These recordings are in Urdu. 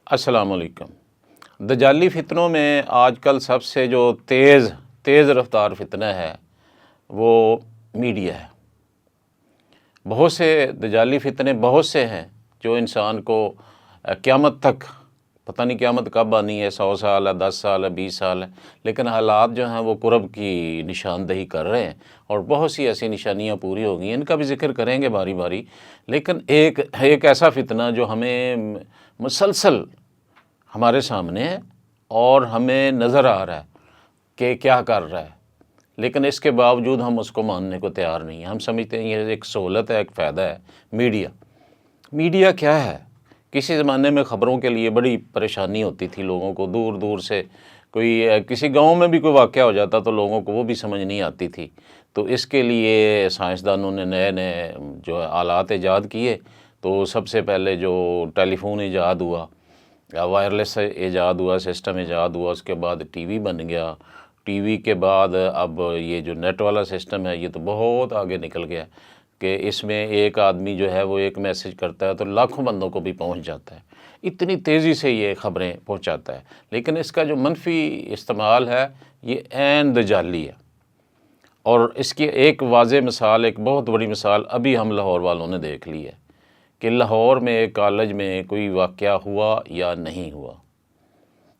السلام علیکم۔ دجالی فتنوں میں آج کل سب سے جو تیز رفتار فتنہ ہے وہ میڈیا ہے۔ بہت سے دجالی فتنے بہت سے ہیں جو انسان کو قیامت تک، پتہ نہیں قیامت کب آنی ہے، 100 سال ہے، 10 سال ہے، 20 سال ہے، لیکن حالات جو ہیں وہ قرب کی نشاندہی کر رہے ہیں اور بہت سی ایسی نشانیاں پوری ہو گئی ہیں۔ ان کا بھی ذکر کریں گے باری باری، لیکن ایک ایسا فتنہ جو ہمیں مسلسل ہمارے سامنے ہے اور ہمیں نظر آ رہا ہے کہ کیا کر رہا ہے، لیکن اس کے باوجود ہم اس کو ماننے کو تیار نہیں ہیں۔ ہم سمجھتے ہیں یہ ایک سہولت ہے، ایک فائدہ ہے۔ میڈیا کیا ہے؟ کسی زمانے میں خبروں کے لیے بڑی پریشانی ہوتی تھی لوگوں کو، دور دور سے کوئی کسی گاؤں میں بھی کوئی واقعہ ہو جاتا تو لوگوں کو وہ بھی سمجھ نہیں آتی تھی، تو اس کے لیے سائنسدانوں نے نئے نئے جو آلات ایجاد کیے۔ تو سب سے پہلے جو ٹیلی فون ایجاد ہوا، وائرلیس ایجاد ہوا، سسٹم ایجاد ہوا، اس کے بعد ٹی وی بن گیا، ٹی وی کے بعد اب یہ جو نیٹ والا سسٹم ہے یہ تو بہت آگے نکل گیا کہ اس میں ایک آدمی جو ہے وہ ایک میسج کرتا ہے تو لاکھوں بندوں کو بھی پہنچ جاتا ہے، اتنی تیزی سے یہ خبریں پہنچاتا ہے۔ لیکن اس کا جو منفی استعمال ہے یہ عین دجالی ہے، اور اس کی ایک واضح مثال، ایک بہت بڑی مثال ابھی ہم لاہور والوں نے دیکھ لی ہے کہ لاہور میں ایک کالج میں کوئی واقعہ ہوا یا نہیں ہوا۔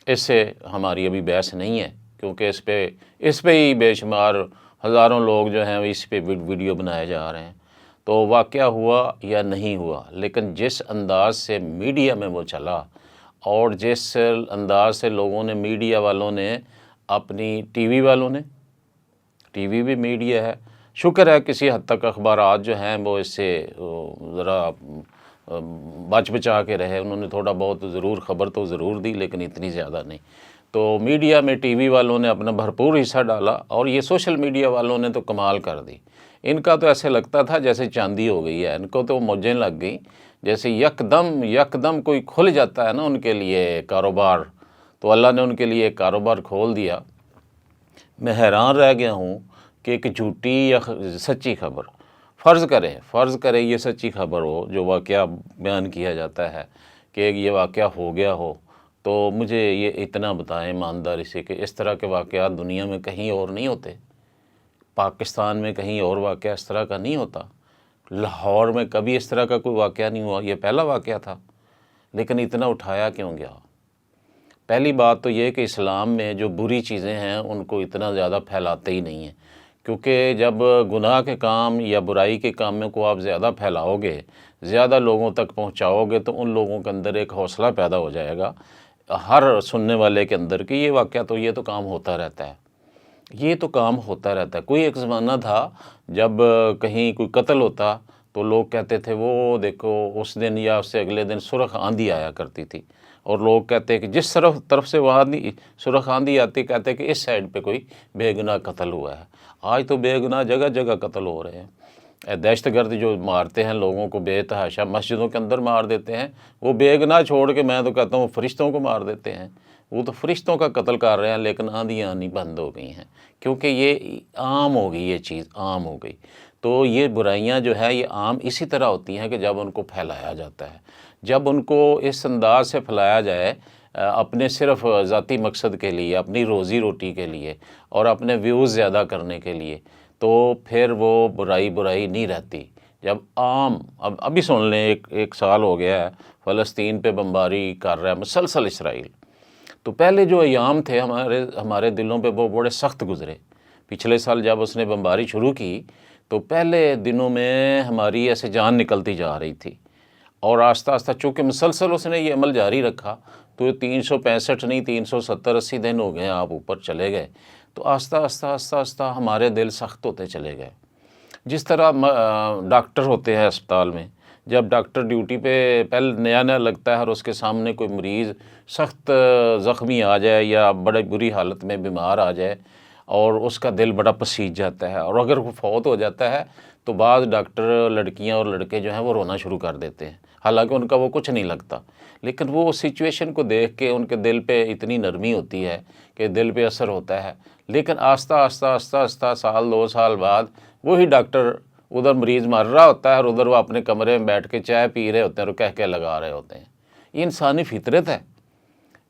اس سے ہماری ابھی بحث نہیں ہے، کیونکہ اس پہ ہی بے شمار ہزاروں لوگ جو ہیں اس پہ ویڈیو بنائے جا رہے ہیں۔ تو واقعہ ہوا یا نہیں ہوا، لیکن جس انداز سے میڈیا میں وہ چلا اور جس انداز سے لوگوں نے، میڈیا والوں نے اپنی ٹی وی بھی میڈیا ہے، شکر ہے کسی حد تک اخبارات جو ہیں وہ اس سے ذرا بچ بچا کے رہے، انہوں نے تھوڑا بہت ضرور خبر تو ضرور دی لیکن اتنی زیادہ نہیں۔ تو میڈیا میں ٹی وی والوں نے اپنا بھرپور حصہ ڈالا، اور یہ سوشل میڈیا والوں نے تو کمال کر دی۔ ان کا تو ایسے لگتا تھا جیسے چاندی ہو گئی ہے، ان کو تو موجیں لگ گئیں، جیسے یکدم کوئی کھل جاتا ہے نا ان کے لیے کاروبار، تو اللہ نے ان کے لیے ایک کاروبار کھول دیا۔ میں حیران رہ گیا ہوں کہ ایک جھوٹی یا سچی خبر، فرض کریں یہ سچی خبر ہو جو واقعہ بیان کیا جاتا ہے کہ یہ واقعہ ہو گیا ہو، تو مجھے یہ اتنا بتائیں ایمانداری سے کہ اس طرح کے واقعات دنیا میں کہیں اور نہیں ہوتے، پاکستان میں کہیں اور واقعہ اس طرح کا نہیں ہوتا، لاہور میں کبھی اس طرح کا کوئی واقعہ نہیں ہوا، یہ پہلا واقعہ تھا، لیکن اتنا اٹھایا کیوں گیا؟ پہلی بات تو یہ کہ اسلام میں جو بری چیزیں ہیں ان کو اتنا زیادہ پھیلاتے ہی نہیں ہیں، کیونکہ جب گناہ کے کام یا برائی کے کام کو آپ زیادہ پھیلاؤ گے، زیادہ لوگوں تک پہنچاؤ گے، تو ان لوگوں کے اندر ایک حوصلہ پیدا ہو جائے گا ہر سننے والے کے اندر کہ یہ واقعہ تو یہ تو کام ہوتا رہتا ہے۔ کوئی ایک زمانہ تھا جب کہیں کوئی قتل ہوتا تو لوگ کہتے تھے وہ دیکھو اس دن یا اس سے اگلے دن سرخ آندھی آیا کرتی تھی، اور لوگ کہتے کہ جس طرف سے وہاں سرخ آندھی آتی، کہتے کہ اس سائڈ پہ کوئی بے گناہ قتل ہوا ہے۔ آج تو بے گناہ جگہ جگہ قتل ہو رہے ہیں، دہشت گرد جو مارتے ہیں لوگوں کو بے تحاشا، مسجدوں کے اندر مار دیتے ہیں، وہ بے گناہ چھوڑ کے میں تو کہتا ہوں فرشتوں کو مار دیتے ہیں، وہ تو فرشتوں کا قتل کر رہے ہیں، لیکن آندھیاں آنی بند ہو گئی ہیں، کیونکہ یہ عام ہو گئی، یہ چیز عام ہو گئی۔ تو یہ برائیاں جو ہے یہ عام اسی طرح ہوتی ہیں کہ جب ان کو پھیلایا جاتا ہے، جب ان کو اس انداز سے پھیلایا جائے اپنے صرف ذاتی مقصد کے لیے، اپنی روزی روٹی کے لیے اور اپنے ویوز زیادہ کرنے کے لیے، تو پھر وہ برائی نہیں رہتی۔ جب عام ابھی سن لیں، ایک سال ہو گیا ہے فلسطین پہ بمباری کر رہا ہے مسلسل اسرائیل، تو پہلے جو ایام تھے ہمارے دلوں پہ وہ بڑے سخت گزرے۔ پچھلے سال جب اس نے بمباری شروع کی تو پہلے دنوں میں ہماری ایسے جان نکلتی جا رہی تھی، اور آہستہ آہستہ چونکہ مسلسل اس نے یہ عمل جاری رکھا تو 365 نہیں 370-80 دن ہو گئے، آپ اوپر چلے گئے، تو آہستہ ہمارے دل سخت ہوتے چلے گئے۔ جس طرح ڈاکٹر ہوتے ہیں اسپتال میں، جب ڈاکٹر ڈیوٹی پہ پہلے نیا لگتا ہے اور اس کے سامنے کوئی مریض سخت زخمی آ جائے یا بڑی بری حالت میں بیمار آ جائے اور اس کا دل بڑا پسیج جاتا ہے، اور اگر وہ فوت ہو جاتا ہے تو بعض ڈاکٹر لڑکیاں اور لڑکے جو ہیں وہ رونا شروع کر دیتے ہیں، حالانکہ ان کا وہ کچھ نہیں لگتا، لیکن وہ سچویشن کو دیکھ کے ان کے دل پہ اتنی نرمی ہوتی ہے کہ دل پہ اثر ہوتا ہے۔ لیکن آہستہ سال 2 سال بعد وہی ڈاکٹر ادھر مریض مر رہا ہوتا ہے اور ادھر وہ اپنے کمرے میں بیٹھ کے چائے پی رہے ہوتے ہیں اور کہہ لگا رہے ہوتے ہیں۔ یہ انسانی فطرت ہے،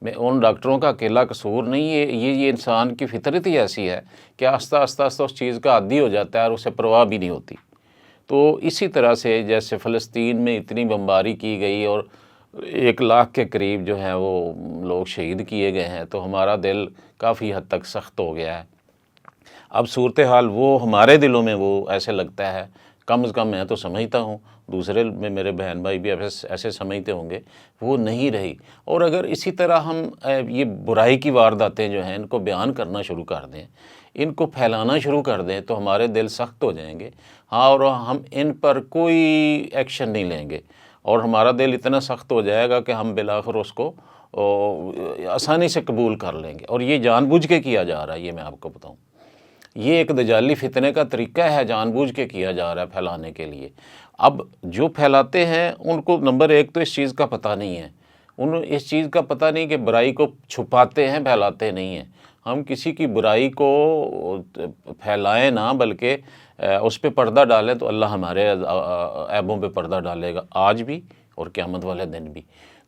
میں ان ڈاکٹروں کا اکیلا قصور نہیں ہے، یہ انسان کی فطرت ہی ایسی ہے کہ آہستہ آہستہ اس چیز کا عادی ہو جاتا ہے اور اسے پرواہ بھی نہیں ہوتی۔ تو اسی طرح سے جیسے فلسطین میں اتنی بمباری کی گئی اور 1 لاکھ کے قریب جو ہیں وہ لوگ شہید کیے گئے ہیں، تو ہمارا دل کافی حد تک سخت ہو گیا ہے۔ اب صورتحال وہ ہمارے دلوں میں وہ ایسے لگتا ہے، کم از کم میں تو سمجھتا ہوں، دوسرے میں میرے بہن بھائی بھی ایسے سمجھتے ہوں گے، وہ نہیں رہی۔ اور اگر اسی طرح ہم یہ برائی کی وارداتیں جو ہیں ان کو بیان کرنا شروع کر دیں، ان کو پھیلانا شروع کر دیں، تو ہمارے دل سخت ہو جائیں گے، ہاں، اور ہم ان پر کوئی ایکشن نہیں لیں گے، اور ہمارا دل اتنا سخت ہو جائے گا کہ ہم بالآخر اس کو آسانی سے قبول کر لیں گے۔ اور یہ جان بوجھ کے کیا جا رہا ہے، یہ میں آپ کو بتاؤں، یہ ایک دجالی فتنے کا طریقہ ہے، جان بوجھ کے کیا جا رہا ہے پھیلانے کے لیے۔ اب جو پھیلاتے ہیں ان کو نمبر 1 تو اس چیز کا پتہ نہیں ہے، انہوں اس چیز کا پتہ نہیں کہ برائی کو چھپاتے ہیں، پھیلاتے نہیں ہیں۔ ہم کسی کی برائی کو پھیلائیں نہ، بلکہ اس پہ پردہ ڈالیں، تو اللہ ہمارے عیبوں پہ پردہ ڈالے گا، آج بھی اور قیامت والے دن بھی۔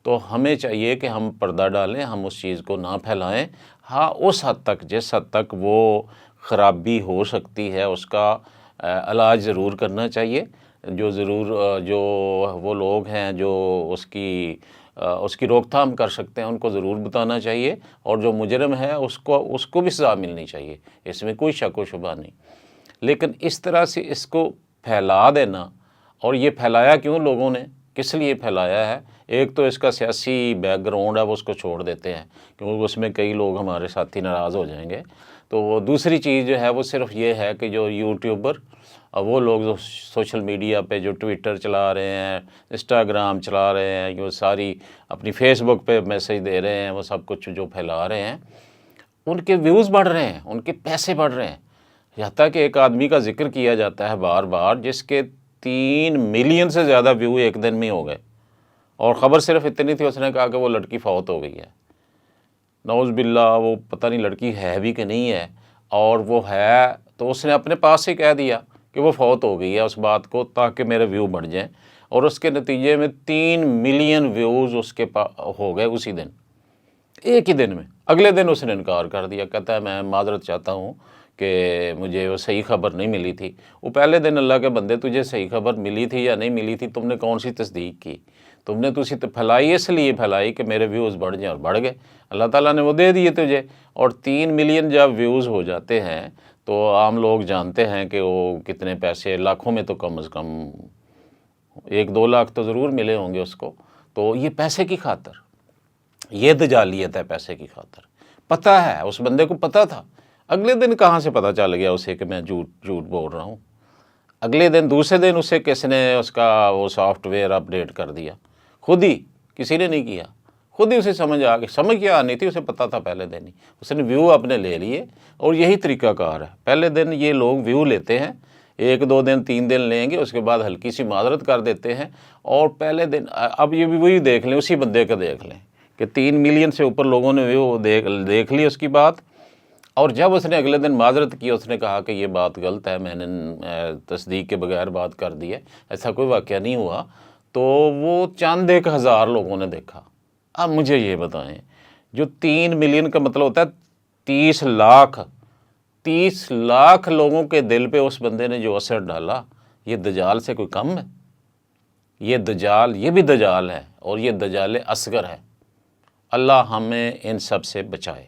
تو ہمیں چاہیے کہ ہم پردہ ڈالیں، ہم اس چیز کو نہ پھیلائیں، ہاں اس حد تک جس حد تک وہ خرابی ہو سکتی ہے اس کا علاج ضرور کرنا چاہیے، جو وہ لوگ ہیں جو اس کی روک تھام کر سکتے ہیں ان کو ضرور بتانا چاہیے، اور جو مجرم ہے اس کو بھی سزا ملنی چاہیے، اس میں کوئی شک و شبہ نہیں۔ لیکن اس طرح سے اس کو پھیلا دینا، اور یہ پھیلایا کیوں لوگوں نے، کس لیے پھیلایا ہے؟ ایک تو اس کا سیاسی بیک گراؤنڈ ہے، وہ اس کو چھوڑ دیتے ہیں کیونکہ اس میں کئی لوگ ہمارے ساتھی ناراض ہو جائیں گے۔ تو وہ دوسری چیز جو ہے وہ صرف یہ ہے کہ جو یوٹیوبر، وہ لوگ جو سوشل میڈیا پہ جو ٹویٹر چلا رہے ہیں، انسٹاگرام چلا رہے ہیں، جو ساری اپنی فیس بک پہ میسیج دے رہے ہیں، وہ سب کچھ جو پھیلا رہے ہیں، ان کے ویوز بڑھ رہے ہیں، ان کے پیسے بڑھ رہے ہیں۔ حتیٰ کہ ایک آدمی کا ذکر کیا جاتا ہے بار بار جس کے 3 ملین سے زیادہ ویو ایک دن میں ہو گئے، اور خبر صرف اتنی تھی، اس نے کہا کہ وہ لڑکی فوت ہو گئی ہے۔ نعوذ باللہ، وہ پتہ نہیں لڑکی ہے بھی کہ نہیں ہے، اور وہ ہے تو اس نے اپنے پاس سے کہہ دیا کہ وہ فوت ہو گئی ہے اس بات کو، تاکہ میرے ویو بڑھ جائیں، اور اس کے نتیجے میں 3 ملین ویوز اس کے ہو گئے اسی دن، ایک ہی دن میں۔ اگلے دن اس نے انکار کر دیا، کہتا ہے میں معذرت چاہتا ہوں کہ مجھے وہ صحیح خبر نہیں ملی تھی۔ وہ پہلے دن اللہ کے بندے، تجھے صحیح خبر ملی تھی یا نہیں ملی تھی، تم نے کون سی تصدیق کی؟ تم نے تو اسی پھیلائی، اس لیے پھیلائی کہ میرے ویوز بڑھ جائیں، اور بڑھ گئے، اللہ تعالیٰ نے وہ دے دیے تجھے۔ اور 3 ملین جب ویوز ہو جاتے ہیں تو عام لوگ جانتے ہیں کہ وہ کتنے پیسے، لاکھوں میں تو کم از کم 1-2 لاکھ تو ضرور ملے ہوں گے اس کو۔ تو یہ پیسے کی خاطر، یہ دجالیت ہے، پیسے کی خاطر۔ پتہ ہے، اس بندے کو پتہ تھا، اگلے دن کہاں سے پتہ چل گیا اسے کہ میں جھوٹ بول رہا ہوں؟ اگلے دن، دوسرے دن اسے کس نے اس کا وہ سافٹ ویئر اپڈیٹ کر دیا؟ خود ہی، کسی نے نہیں کیا، خود ہی اسے سمجھ کیا آنی تھی، اسے پتہ تھا پہلے دن ہی، اس نے ویو اپنے لے لیے۔ اور یہی طریقہ کار ہے، پہلے دن یہ لوگ ویو لیتے ہیں، 1-2 دن 3 دن لیں گے، اس کے بعد ہلکی سی معذرت کر دیتے ہیں، اور پہلے دن اب یہ بھی وہی دیکھ لیں، اسی بندے کا دیکھ لیں کہ 3 ملین سے اوپر لوگوں نے ویو دیکھ لی اس کی بات، اور جب اس نے اگلے دن معذرت کی، اس نے کہا کہ یہ بات غلط ہے، میں نے تصدیق کے بغیر بات کر دی ہے، ایسا کوئی واقعہ نہیں ہوا، تو وہ چند 1,000 لوگوں نے دیکھا۔ اب مجھے یہ بتائیں، جو 3 ملین کا مطلب ہوتا ہے 30 لاکھ لوگوں کے دل پہ اس بندے نے جو اثر ڈالا، یہ دجال سے کوئی کم ہے؟ یہ بھی دجال ہے، اور یہ دجال اصغر ہے۔ اللہ ہمیں ان سب سے بچائے۔